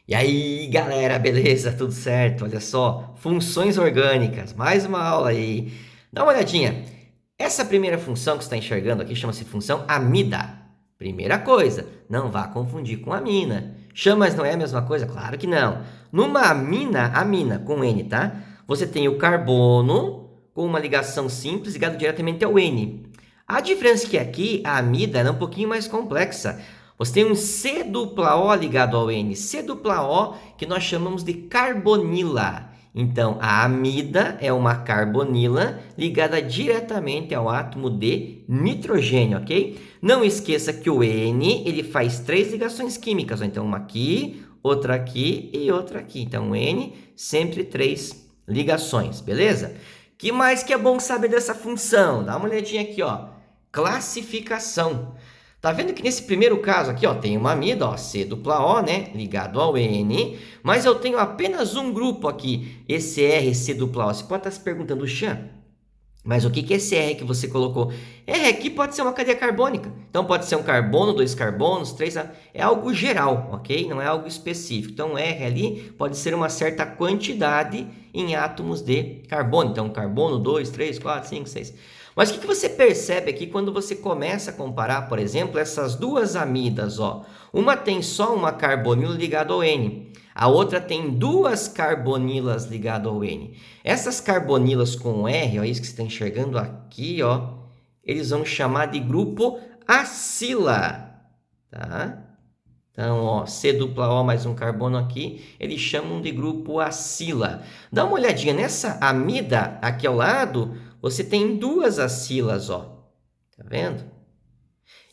E aí, galera, beleza? Tudo certo? Olha só, funções orgânicas, mais uma aula aí. Dá uma olhadinha. Essa primeira função que você está enxergando aqui chama-se função amida. Primeira coisa, não vá confundir com amina. Chama, mas não é a mesma coisa? Claro que não. Numa amina com N, tá? Você tem o carbono com uma ligação simples ligado diretamente ao N. A diferença é que aqui a amida é um pouquinho mais complexa. Você tem um C dupla O ligado ao N. C dupla O que nós chamamos de carbonila. Então, a amida é uma carbonila ligada diretamente ao átomo de nitrogênio, ok? Não esqueça que o N ele faz três ligações químicas. Então, uma aqui, outra aqui e outra aqui. Então, o N sempre três ligações, beleza? Que mais que é bom saber dessa função? Dá uma olhadinha aqui, ó. Classificação. Tá vendo que nesse primeiro caso aqui, ó, tem uma amida, ó, C dupla O, né, ligado ao N, mas eu tenho apenas um grupo aqui, esse R, C dupla O. Você pode estar se perguntando, Xan, mas o que é esse R que você colocou? R aqui pode ser uma cadeia carbônica. Então pode ser um carbono, dois carbonos, três. É algo geral, ok? Não é algo específico. Então R ali pode ser uma certa quantidade em átomos de carbono. Então carbono, 2, 3, 4, 5, 6. Mas o que você percebe aqui quando você começa a comparar, por exemplo, essas duas amidas? Ó? Uma tem só uma carbonila ligada ao N. A outra tem duas carbonilas ligadas ao N. Essas carbonilas com R, ó, isso que você está enxergando aqui, ó, eles vão chamar de grupo acila, tá? Então, ó, C dupla O mais um carbono aqui, eles chamam de grupo acila. Dá uma olhadinha nessa amida aqui ao lado, você tem duas acilas, ó. Tá vendo?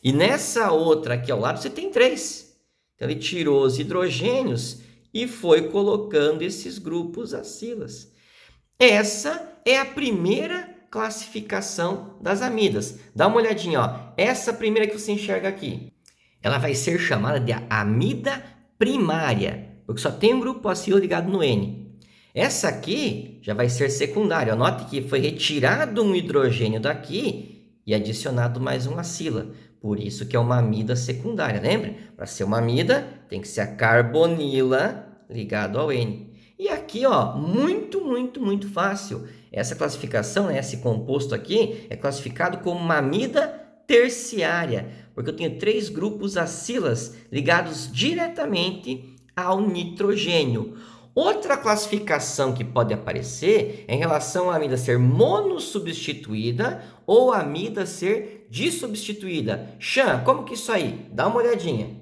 E nessa outra aqui ao lado, você tem três. Então, ele tirou os hidrogênios e foi colocando esses grupos acilas. Essa é a primeira classificação das amidas. Dá uma olhadinha, ó. Essa primeira que você enxerga aqui, ela vai ser chamada de amida primária, porque só tem um grupo acilo ligado no N. Essa aqui já vai ser secundária. Note que foi retirado um hidrogênio daqui e adicionado mais uma acila. Por isso que é uma amida secundária. Lembra? Para ser uma amida, tem que ser a carbonila ligado ao N. E aqui, ó, muito fácil. Essa classificação, né, esse composto aqui, é classificado como uma amida terciária, porque eu tenho três grupos acilas ligados diretamente ao nitrogênio. Outra classificação que pode aparecer é em relação à amida ser monossubstituída ou a amida ser dissubstituída. Xan, como que isso aí? Dá uma olhadinha.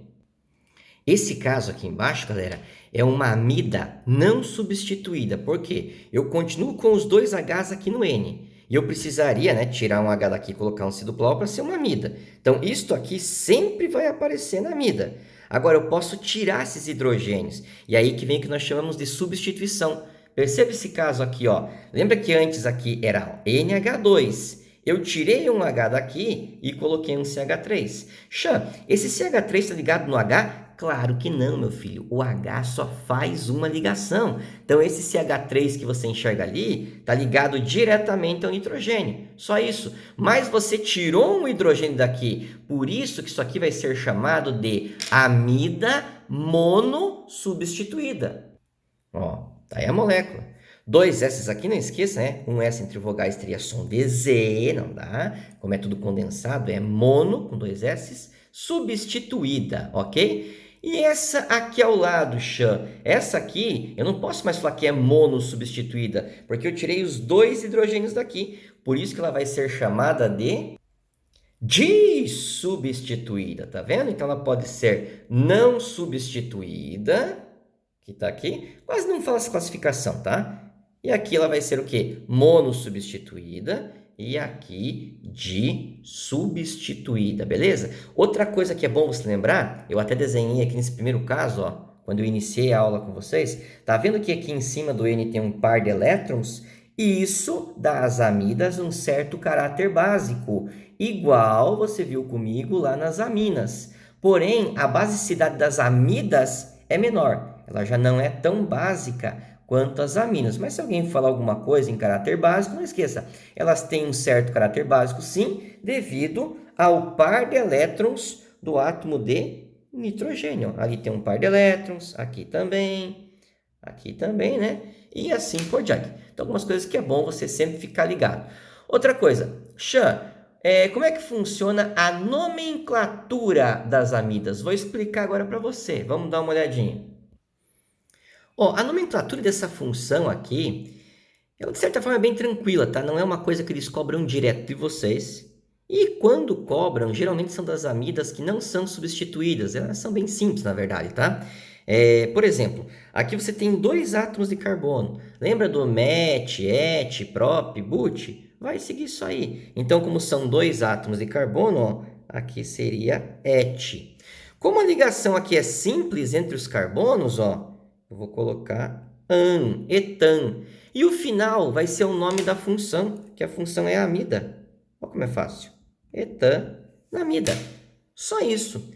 Esse caso aqui embaixo, galera, é uma amida não substituída. Por quê? Eu continuo com os dois Hs aqui no N. E eu precisaria, né, tirar um H daqui e colocar um C duplo O para ser uma amida. Então, isto aqui sempre vai aparecer na amida. Agora, eu posso tirar esses hidrogênios. E aí que vem o que nós chamamos de substituição. Perceba esse caso aqui, ó. Lembra que antes aqui era NH2. Eu tirei um H daqui e coloquei um CH3. Xan, esse CH3 está ligado no H? Claro que não, meu filho. O H só faz uma ligação. Então, esse CH3 que você enxerga ali está ligado diretamente ao nitrogênio. Só isso. Mas você tirou um hidrogênio daqui. Por isso que isso aqui vai ser chamado de amida monossubstituída. Ó, tá aí a molécula. Dois S aqui, não esqueça, né? Um S entre vogais teria som de Z, não dá. Como é tudo condensado, é mono, com dois S, substituída, ok? E essa aqui ao lado, Xan, essa aqui, eu não posso mais falar que é mono substituída, porque eu tirei os dois hidrogênios daqui. Por isso que ela vai ser chamada de dissubstituída, tá vendo? Então ela pode ser não substituída, que está aqui, quase não fala essa classificação, tá? E aqui ela vai ser o quê? Monossubstituída e aqui dissubstituída, beleza? Outra coisa que é bom você lembrar, eu até desenhei aqui nesse primeiro caso, ó, quando eu iniciei a aula com vocês, tá vendo que aqui em cima do N tem um par de elétrons? E isso dá às amidas um certo caráter básico, igual você viu comigo lá nas aminas. Porém, a basicidade das amidas é menor, ela já não é tão básica quanto as aminas. Mas se alguém falar alguma coisa em caráter básico, não esqueça, elas têm um certo caráter básico, sim, devido ao par de elétrons do átomo de nitrogênio. Ali tem um par de elétrons, aqui também, né? E assim por diante. Então, algumas coisas que é bom você sempre ficar ligado. Outra coisa, Xan, como é que funciona a nomenclatura das amidas? Vou explicar agora para você. Vamos dar uma olhadinha. Ó, a nomenclatura dessa função aqui, ela de certa forma é bem tranquila, tá? Não é uma coisa que eles cobram direto de vocês. E quando cobram, geralmente são das amidas que não são substituídas. Elas são bem simples, na verdade, tá? Por exemplo, aqui você tem 2 átomos de carbono. Lembra do met, et, prop, but? Vai seguir isso aí. Então, como são 2 átomos de carbono, ó, aqui seria et. Como a ligação aqui é simples entre os carbonos, ó, eu vou colocar an, etan. E o final vai ser o nome da função, que a função é a amida. Olha como é fácil. Etanamida. Só isso.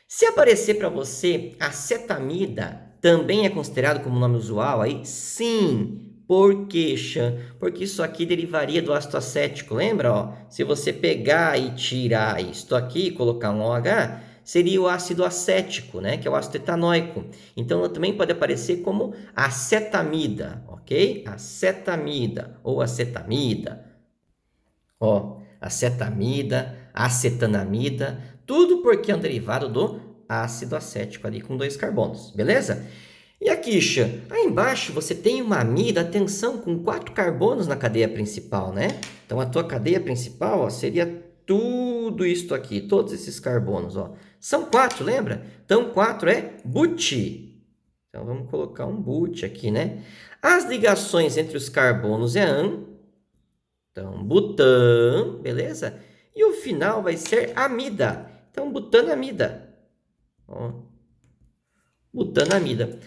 Se aparecer para você acetamida, também é considerado como nome usual aí? Sim. Por quê, Chan? Porque isso aqui derivaria do ácido acético. Lembra? Ó? Se você pegar e tirar isto aqui e colocar um OH, seria o ácido acético, né? Que é o ácido etanóico. Então, ela também pode aparecer como acetamida, ok? Acetamida ou acetamida. Ó, acetamida, acetanamida, tudo porque é um derivado do ácido acético ali com 2 carbonos, beleza? E aqui, Xan, aí embaixo você tem uma amida, atenção, com 4 carbonos na cadeia principal, né? Então, a tua cadeia principal, ó, seria tudo isto aqui, todos esses carbonos, ó. São 4, lembra? Então, 4 é but. Então, vamos colocar um but aqui, né? As ligações entre os carbonos é an. Então, butan, beleza? E o final vai ser amida. Então, butanamida. Ó, butanamida.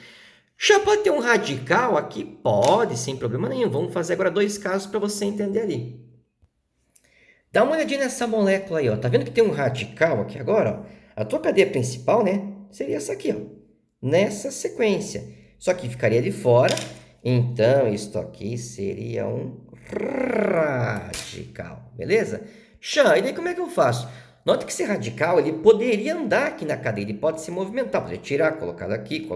Já pode ter um radical aqui? Pode, sem problema nenhum. Vamos fazer agora 2 casos para você entender ali. Dá uma olhadinha nessa molécula aí, ó. Tá vendo que tem um radical aqui agora? Ó? A tua cadeia principal, né? Seria essa aqui, ó. Nessa sequência. Só que ficaria de fora. Então, isto aqui seria um radical, beleza? Xan, e daí como é que eu faço? Note que esse radical, ele poderia andar aqui na cadeia, ele pode se movimentar, pode tirar, colocar daqui.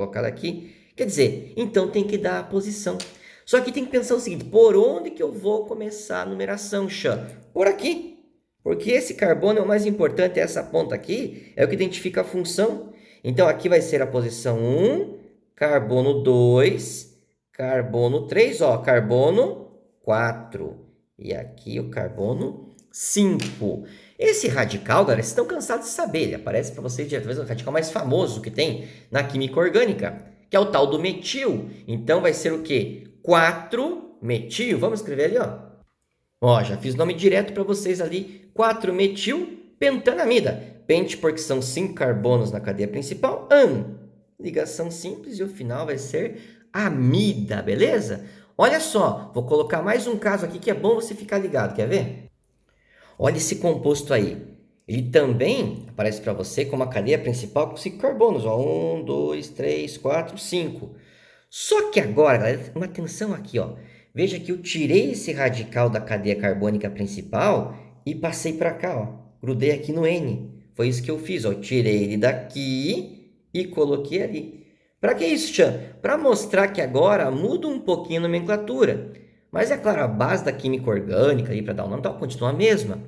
Quer dizer, então tem que dar a posição. Só que tem que pensar o seguinte, por onde que eu vou começar a numeração, Xan? Por aqui, porque esse carbono é o mais importante, essa ponta aqui é o que identifica a função. Então, aqui vai ser a posição 1, carbono 2, carbono 3, ó, carbono 4. E aqui o carbono 5. Esse radical, galera, vocês estão cansados de saber, ele aparece para vocês talvez o radical mais famoso que tem na química orgânica, que é o tal do metil. Então vai ser o quê? 4-metil. Vamos escrever ali, ó. Ó, já fiz o nome direto para vocês ali. 4-metil pentanamida. Pente porque são 5 carbonos na cadeia principal. An. Ligação simples e o final vai ser amida, beleza? Olha só, vou colocar mais um caso aqui que é bom você ficar ligado, quer ver? Olha esse composto aí. Ele também aparece para você como a cadeia principal com 5 carbonos. Ó. 1, 2, 3, 4, 5. Só que agora, galera, uma atenção aqui, ó. Veja que eu tirei esse radical da cadeia carbônica principal e passei para cá, ó. Grudei aqui no N. Foi isso que eu fiz, ó. Tirei ele daqui e coloquei ali. Para que isso, Chan? Para mostrar que agora muda um pouquinho a nomenclatura. Mas é claro, a base da química orgânica ali para dar o nome tal continua a mesma.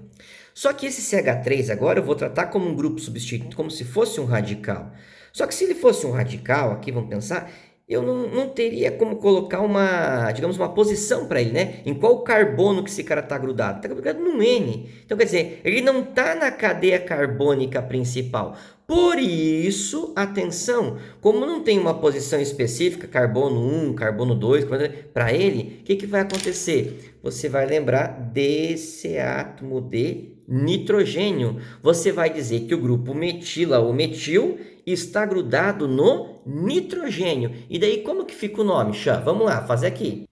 Só que esse CH3 agora eu vou tratar como um grupo substituto, como se fosse um radical. Só que se ele fosse um radical, aqui vamos pensar, eu não teria como colocar uma, digamos, uma posição para ele, né? Em qual carbono que esse cara está grudado? Está grudado no N. Então, quer dizer, ele não está na cadeia carbônica principal. Por isso, atenção, como não tem uma posição específica, carbono 1, carbono 2, para ele, o que vai acontecer? Você vai lembrar desse átomo de nitrogênio. Você vai dizer que o grupo metila ou metil está grudado no nitrogênio. E daí como que fica o nome, Xan? Vamos lá, fazer aqui.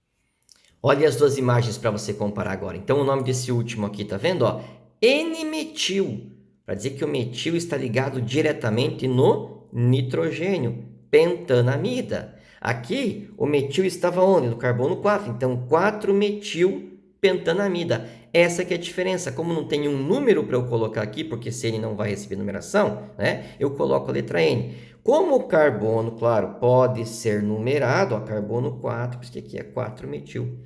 Olha as duas imagens para você comparar agora. Então o nome desse último aqui, tá vendo? Ó? N-metil. Para dizer que o metil está ligado diretamente no nitrogênio, pentanamida. Aqui, o metil estava onde? No carbono 4. Então, 4-metil pentanamida. Essa que é a diferença. Como não tem um número para eu colocar aqui, porque CN não vai receber numeração, né? Eu coloco a letra N. Como o carbono, claro, pode ser numerado, ó, carbono 4, porque aqui é 4-metil.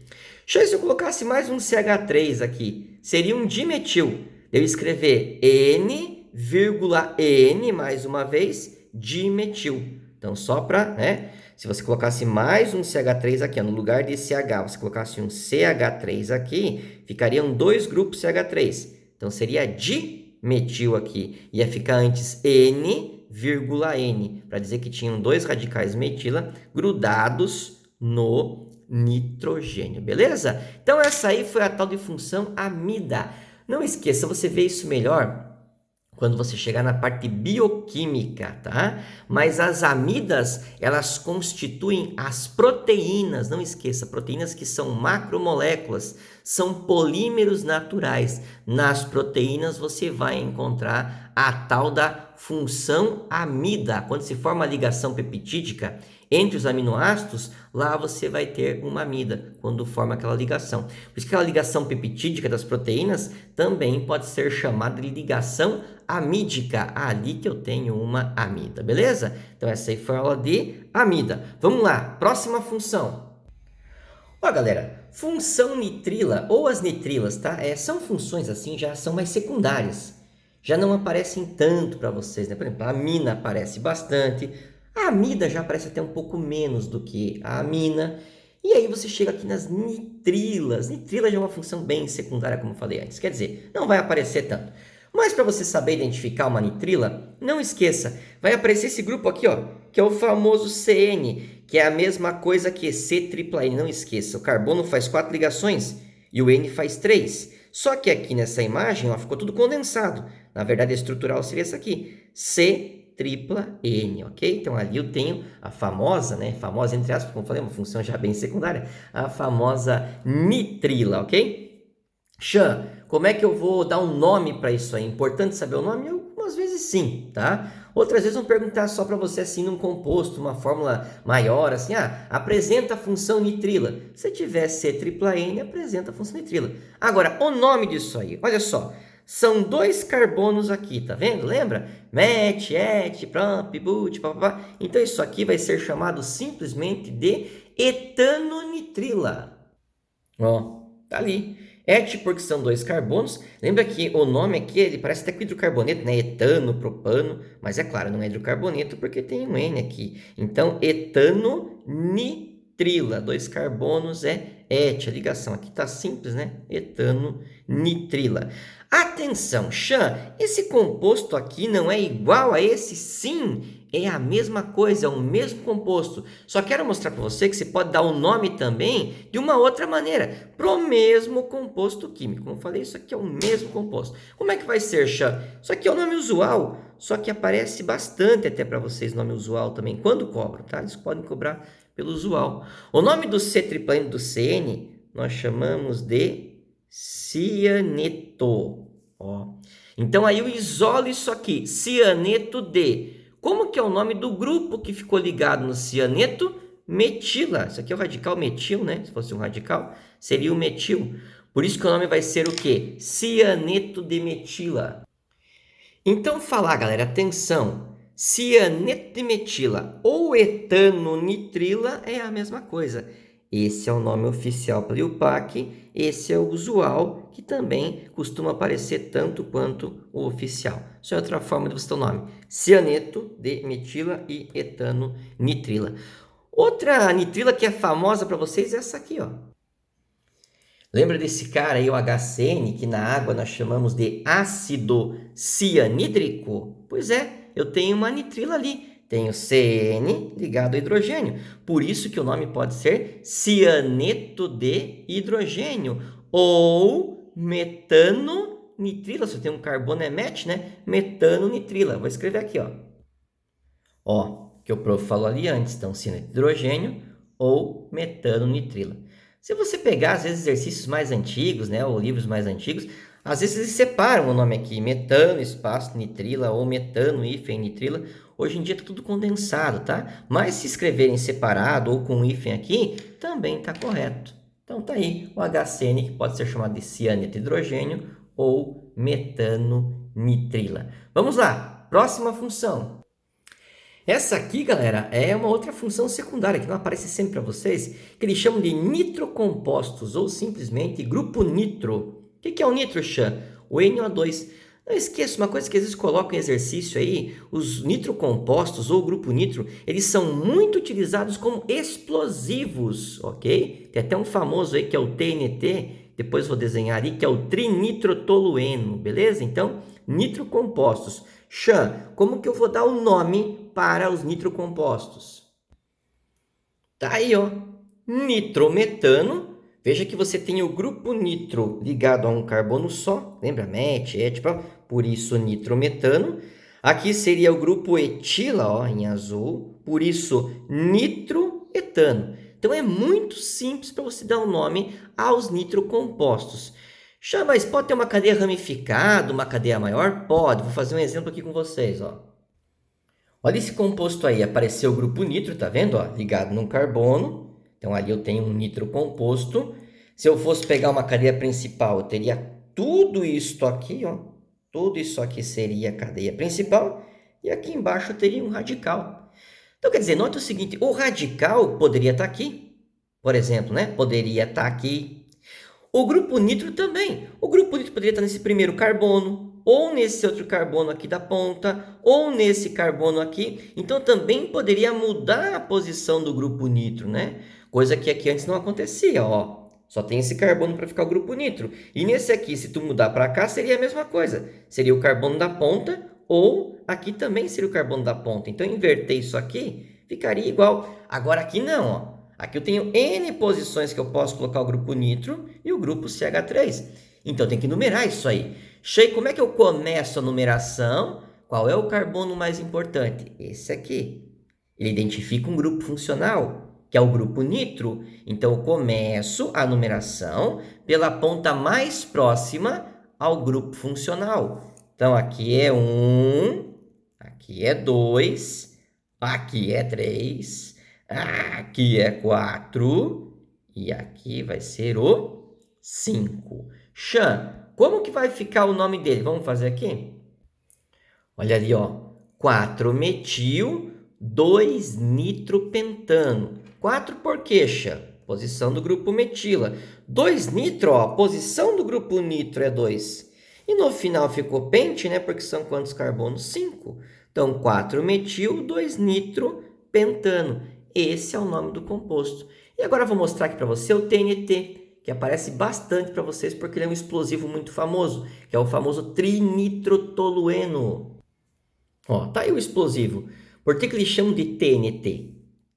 Se eu colocasse mais um CH3 aqui, seria um dimetil. Eu escrever N, N, mais uma vez, dimetil. Então, só para, né? Se você colocasse mais um CH3 aqui, ó, no lugar de CH, você colocasse um CH3 aqui, ficariam dois grupos CH3. Então, seria dimetil aqui. Ia ficar antes N, N, para dizer que tinham dois radicais metila grudados no nitrogênio, beleza? Então, essa aí foi a tal de função amida. Não esqueça, você vê isso melhor quando você chegar na parte bioquímica, tá? Mas as amidas, elas constituem as proteínas, não esqueça, proteínas que são macromoléculas, são polímeros naturais. Nas proteínas você vai encontrar a tal da função amida. Quando se forma a ligação peptídica entre os aminoácidos, lá você vai ter uma amida, quando forma aquela ligação. Por isso que aquela ligação peptídica das proteínas também pode ser chamada de ligação amídica. Ali que eu tenho uma amida, beleza? Então essa aí foi a aula de amida. Vamos lá, próxima função. Ó, galera, função nitrila ou as nitrilas, tá? São funções assim, já são mais secundárias. Já não aparecem tanto para vocês, né? Por exemplo, a amina aparece bastante. A amida já aparece até um pouco menos do que a amina. E aí você chega aqui nas nitrilas. Nitrila já é uma função bem secundária, como eu falei antes. Quer dizer, não vai aparecer tanto. Mas para você saber identificar uma nitrila, não esqueça, vai aparecer esse grupo aqui, ó, que é o famoso CN, que é a mesma coisa que C-tripla-N. Não esqueça, o carbono faz 4 ligações e o N faz 3. Só que aqui nessa imagem, ó, ficou tudo condensado. Na verdade, a estrutural seria essa aqui, C-tripla-N, ok? Então ali eu tenho a famosa, né? Famosa entre aspas, como eu falei, uma função já bem secundária, a famosa nitrila, ok? Xan, como é que eu vou dar um nome para isso aí? É importante saber o nome? Algumas vezes sim, tá? Outras vezes vão perguntar só para você assim num composto, uma fórmula maior, assim, apresenta a função nitrila. Se tiver C-tripla-N, apresenta a função nitrila. Agora, o nome disso aí, olha só, são dois carbonos aqui, tá vendo? Lembra? Met, et, promp, but, papapá. Então isso aqui vai ser chamado simplesmente de etanonitrila. Ó, tá ali. Et porque são dois carbonos. Lembra que o nome aqui, ele parece até com hidrocarboneto, né? Etano, propano. Mas é claro, não é hidrocarboneto porque tem um N aqui. Então, etanonitrila. Dois carbonos é et. A ligação aqui tá simples, né? Etanonitrila. Atenção, Xan, esse composto aqui não é igual a esse? Sim, é a mesma coisa, é o mesmo composto. Só quero mostrar para você que você pode dar o nome também de uma outra maneira, para o mesmo composto químico. Como eu falei, isso aqui é o mesmo composto. Como é que vai ser, Xan? Isso aqui é o nome usual, só que aparece bastante até para vocês nome usual também, quando cobram, tá? Eles podem cobrar pelo usual. O nome do C-tripla-N do CN nós chamamos de cianeto. Ó. Então aí eu isolo isso aqui, cianeto de. Como que é o nome do grupo que ficou ligado no cianeto? Metila. Isso aqui é o radical metil, né? Se fosse um radical, seria o metil. Por isso que o nome vai ser o quê? Cianeto de metila. Então falar, galera, atenção. Cianeto de metila ou etanonitrila é a mesma coisa. Esse é o nome oficial para o IUPAC, esse é o usual, que também costuma aparecer tanto quanto o oficial. Isso é outra forma de você ter o nome. Cianeto de metila e etanonitrila. Outra nitrila que é famosa para vocês é essa aqui, ó. Lembra desse cara aí, o HCN, que na água nós chamamos de ácido cianídrico? Pois é, eu tenho uma nitrila ali. Tenho CN ligado ao hidrogênio. Por isso que o nome pode ser cianeto de hidrogênio ou metanonitrila. Se eu tenho um carbono é met, né? Metanonitrila. Vou escrever aqui, ó. Ó, que o prof falou ali antes. Então, cianeto de hidrogênio ou metanonitrila. Se você pegar, às vezes, exercícios mais antigos, né? Ou livros mais antigos, às vezes eles separam o nome aqui. Metano, espaço, nitrila ou metano, hífen, nitrila. Hoje em dia está tudo condensado, tá? Mas se escreverem separado ou com hífen aqui, também está correto. Então tá aí o HCN, que pode ser chamado de cianeto de hidrogênio ou metano-nitrila. Vamos lá, próxima função. Essa aqui, galera, é uma outra função secundária que não aparece sempre para vocês, que eles chamam de nitrocompostos ou simplesmente grupo nitro. O que é o nitro, Chan? O NO2. Não esqueça uma coisa que às vezes colocam em exercício aí, os nitrocompostos ou grupo nitro, eles são muito utilizados como explosivos, ok? Tem até um famoso aí que é o TNT, depois vou desenhar ali, que é o trinitrotolueno, beleza? Então, nitrocompostos. Chan, como que eu vou dar o nome para os nitrocompostos? Tá aí, ó, nitrometano. Veja que você tem o grupo nitro ligado a um carbono só, lembra? MET, ET, por isso nitrometano. Aqui seria o grupo etila, ó, em azul, por isso nitroetano. Então é muito simples para você dar um nome aos nitrocompostos. Já, mas pode ter uma cadeia ramificada, uma cadeia maior? Pode. Vou fazer um exemplo aqui com vocês, ó. Olha esse composto aí, apareceu o grupo nitro, tá vendo? Ó, ligado num carbono. Então ali eu tenho um nitro composto. Se eu fosse pegar uma cadeia principal, eu teria tudo isso aqui, ó. Tudo isso aqui seria a cadeia principal. E aqui embaixo eu teria um radical. Então quer dizer, nota o seguinte, o radical poderia estar aqui, por exemplo, né? Poderia estar aqui. O grupo nitro também. O grupo nitro poderia estar nesse primeiro carbono, ou nesse outro carbono aqui da ponta, ou nesse carbono aqui. Então, também poderia mudar a posição do grupo nitro, né? Coisa que aqui antes não acontecia, ó. Só tem esse carbono para ficar o grupo nitro. E nesse aqui, se tu mudar para cá, seria a mesma coisa. Seria o carbono da ponta, ou aqui também seria o carbono da ponta. Então, inverter isso aqui, ficaria igual. Agora aqui não, ó. Aqui eu tenho N posições que eu posso colocar o grupo nitro e o grupo CH3. Então, tem que numerar isso aí. Shei, como é que eu começo a numeração? Qual é o carbono mais importante? Esse aqui. Ele identifica um grupo funcional, que é o grupo nitro. Então, eu começo a numeração pela ponta mais próxima ao grupo funcional. Então, aqui é 1, aqui é 2, aqui é 3... aqui é 4 e aqui vai ser o 5. Chan, como que vai ficar o nome dele? Vamos fazer aqui? Olha ali, ó. 4-metil, 2-nitropentano. 4 por quê, Chan? Posição do grupo metila. 2-nitro, ó. Posição do grupo nitro é 2. E no final ficou pente, né? Porque são quantos carbonos? 5. Então, 4-metil, 2-nitropentano. Esse é o nome do composto. E agora eu vou mostrar aqui para você o TNT, que aparece bastante para vocês porque ele é um explosivo muito famoso, que é o famoso trinitrotolueno. Ó, tá aí o explosivo. Por que eles chamam de TNT?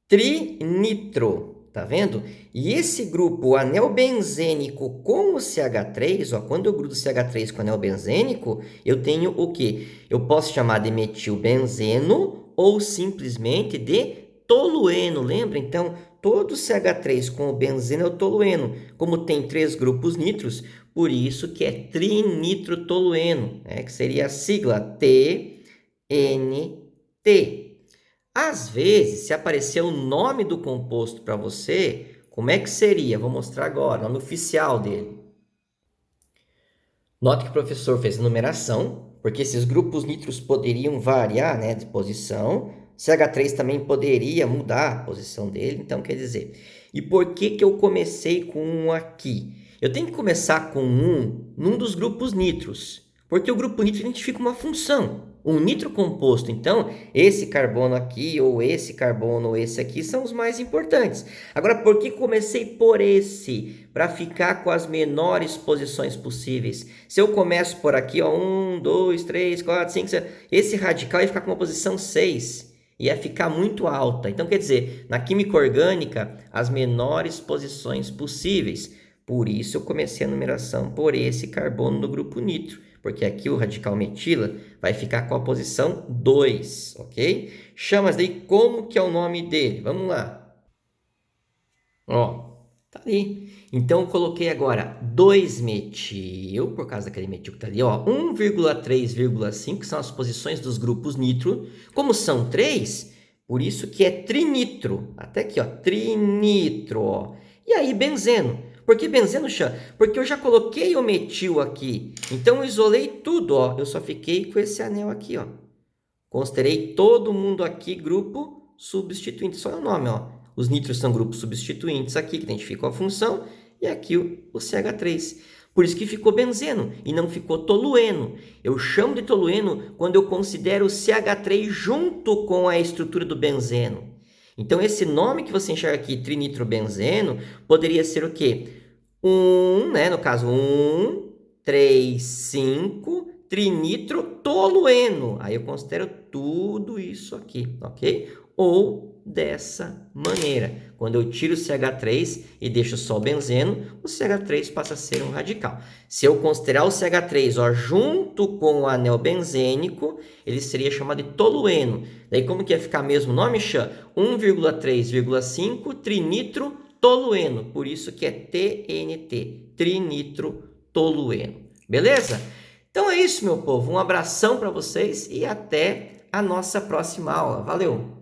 Trinitro, tá vendo? E esse grupo anel benzênico com o CH3, ó, quando eu grudo CH3 com o anel benzênico, eu tenho o quê? Eu posso chamar de metilbenzeno ou simplesmente de tolueno, lembra? Então, todo CH3 com o benzeno é o tolueno. Como tem 3 grupos nitros, por isso que é trinitrotolueno, né? Que seria a sigla TNT. Às vezes, se aparecer o nome do composto para você, como é que seria? Vou mostrar agora, o nome oficial dele. Note que o professor fez a numeração, porque esses grupos nitros poderiam variar, né, de posição. CH3 também poderia mudar a posição dele, então quer dizer. E por que que eu comecei com um aqui? Eu tenho que começar com um num dos grupos nitros, porque o grupo nitro identifica uma função, um nitrocomposto. Então, esse carbono aqui, ou esse carbono, ou esse aqui, são os mais importantes. Agora, por que comecei por esse? Para ficar com as menores posições possíveis. Se eu começo por aqui, ó, 1, 2, 3, 4, 5, 6, esse radical ia ficar com uma posição 6. Ia ficar muito alta. Então, quer dizer, na química orgânica, as menores posições possíveis. Por isso, eu comecei a numeração por esse carbono do grupo nitro. Porque aqui o radical metila vai ficar com a posição 2, ok? Chama daí como que é o nome dele. Vamos lá. Ó, tá ali. Então, eu coloquei agora 2-metil, por causa daquele metil que tá ali, ó. 1,3,5, que são as posições dos grupos nitro. Como são 3, por isso que é trinitro. Até aqui, ó, trinitro, ó. E aí, benzeno. Por que benzeno, Xan? Porque eu já coloquei o metil aqui. Então, eu isolei tudo, ó. Eu só fiquei com esse anel aqui, ó. Considerei todo mundo aqui grupo substituinte. Só é o nome, ó. Os nitros são grupos substituintes aqui, que identificam a função. E aqui o CH3. Por isso que ficou benzeno e não ficou tolueno. Eu chamo de tolueno quando eu considero o CH3 junto com a estrutura do benzeno. Então, esse nome que você enxerga aqui, trinitrobenzeno, poderia ser o quê? No caso, 3, 5, trinitrotolueno. Aí eu considero tudo isso aqui, ok? Ou dessa maneira. Quando eu tiro o CH3 e deixo só o benzeno, o CH3 passa a ser um radical. Se eu considerar o CH3 junto com o anel benzênico, ele seria chamado de tolueno. Daí como que ia ficar mesmo o nome, Xan? 1,3,5 trinitrotolueno. Por isso que é TNT, trinitrotolueno. Beleza? Então é isso, meu povo. Um abração para vocês e até a nossa próxima aula. Valeu!